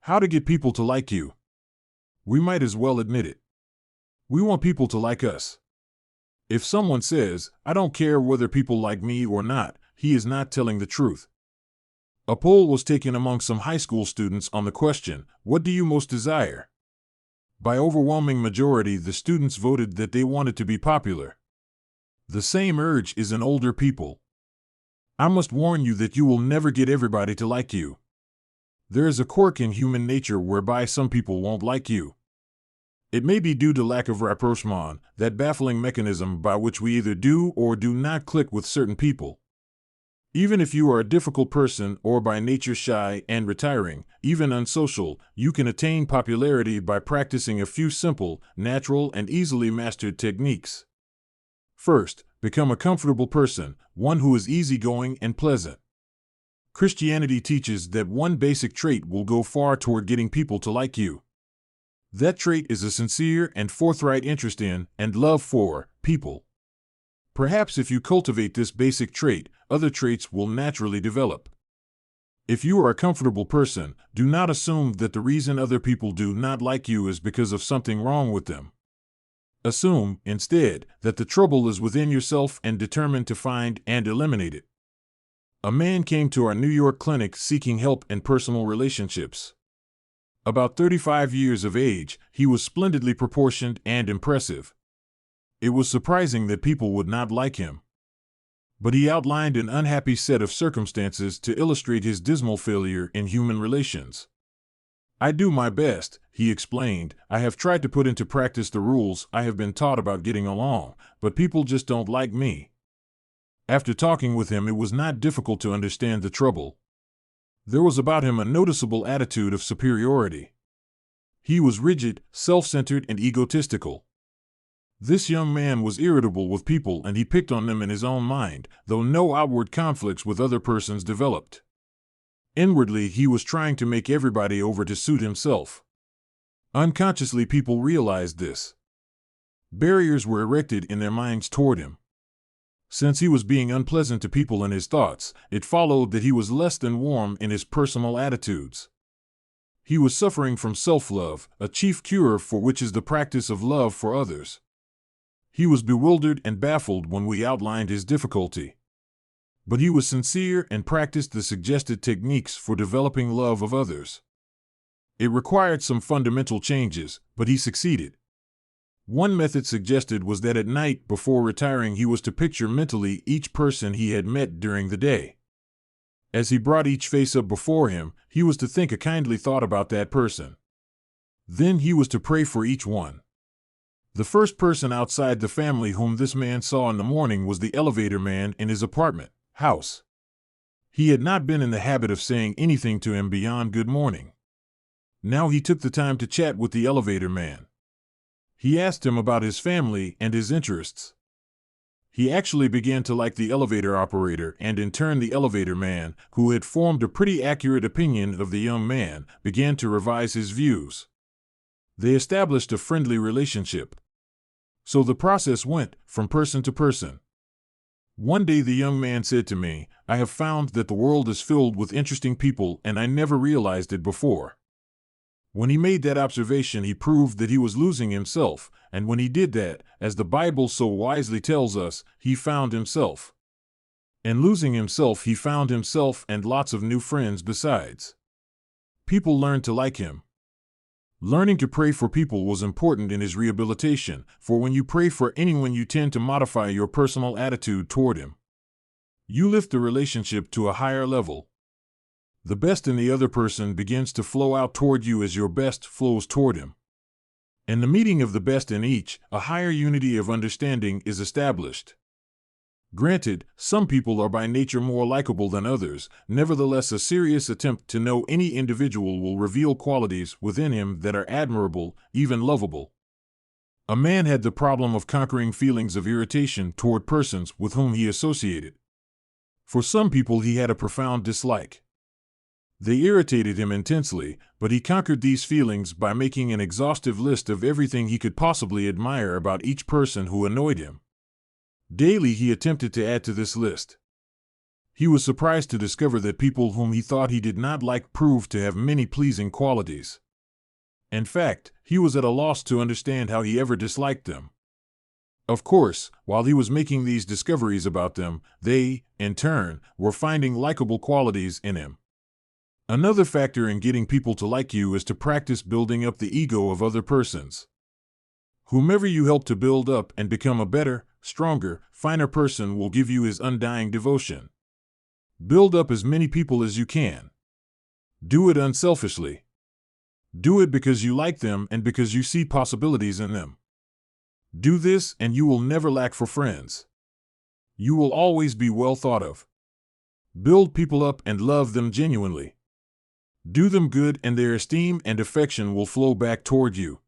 How to get people to like you. We might as well admit it. We want people to like us. If someone says, "I don't care whether people like me or not," he is not telling the truth. A poll was taken among some high school students on the question, "What do you most desire?" By overwhelming majority, the students voted that they wanted to be popular. The same urge is in older people. I must warn you that you will never get everybody to like you. There is a quirk in human nature whereby some people won't like you. It may be due to lack of rapprochement, that baffling mechanism by which we either do or do not click with certain people. Even if you are a difficult person or by nature shy and retiring, even unsocial, you can attain popularity by practicing a few simple, natural, and easily mastered techniques. First, become a comfortable person, one who is easygoing and pleasant. Christianity teaches that one basic trait will go far toward getting people to like you. That trait is a sincere and forthright interest in and love for people. Perhaps if you cultivate this basic trait, other traits will naturally develop. If you are a comfortable person, do not assume that the reason other people do not like you is because of something wrong with them. Assume, instead, that the trouble is within yourself and determine to find and eliminate it. A man came to our New York clinic seeking help in personal relationships. About 35 years of age, he was splendidly proportioned and impressive. It was surprising that people would not like him. But he outlined an unhappy set of circumstances to illustrate his dismal failure in human relations. "I do my best," he explained. "I have tried to put into practice the rules I have been taught about getting along, but people just don't like me." After talking with him, it was not difficult to understand the trouble. There was about him a noticeable attitude of superiority. He was rigid, self-centered, and egotistical. This young man was irritable with people and he picked on them in his own mind, though no outward conflicts with other persons developed. Inwardly, he was trying to make everybody over to suit himself. Unconsciously, people realized this. Barriers were erected in their minds toward him. Since he was being unpleasant to people in his thoughts, it followed that he was less than warm in his personal attitudes. He was suffering from self-love, a chief cure for which is the practice of love for others. He was bewildered and baffled when we outlined his difficulty. But he was sincere and practiced the suggested techniques for developing love of others. It required some fundamental changes, but he succeeded. One method suggested was that at night before retiring he was to picture mentally each person he had met during the day. As he brought each face up before him, he was to think a kindly thought about that person. Then he was to pray for each one. The first person outside the family whom this man saw in the morning was the elevator man in his apartment house. He had not been in the habit of saying anything to him beyond good morning. Now he took the time to chat with the elevator man. He asked him about his family and his interests. He actually began to like the elevator operator, and in turn the elevator man, who had formed a pretty accurate opinion of the young man, began to revise his views. They established a friendly relationship. So the process went from person to person. One day the young man said to me, "I have found that the world is filled with interesting people and I never realized it before." When he made that observation, he proved that he was losing himself, and when he did that, as the Bible so wisely tells us, he found himself. In losing himself, he found himself and lots of new friends besides. People learned to like him. Learning to pray for people was important in his rehabilitation, for when you pray for anyone, you tend to modify your personal attitude toward him. You lift the relationship to a higher level. The best in the other person begins to flow out toward you as your best flows toward him. In the meeting of the best in each, a higher unity of understanding is established. Granted, some people are by nature more likable than others, nevertheless a serious attempt to know any individual will reveal qualities within him that are admirable, even lovable. A man had the problem of conquering feelings of irritation toward persons with whom he associated. For some people he had a profound dislike. They irritated him intensely, but he conquered these feelings by making an exhaustive list of everything he could possibly admire about each person who annoyed him. Daily he attempted to add to this list. He was surprised to discover that people whom he thought he did not like proved to have many pleasing qualities. In fact, he was at a loss to understand how he ever disliked them. Of course, while he was making these discoveries about them, they, in turn, were finding likable qualities in him. Another factor in getting people to like you is to practice building up the ego of other persons. Whomever you help to build up and become a better, stronger, finer person will give you his undying devotion. Build up as many people as you can. Do it unselfishly. Do it because you like them and because you see possibilities in them. Do this and you will never lack for friends. You will always be well thought of. Build people up and love them genuinely. Do them good and their esteem and affection will flow back toward you.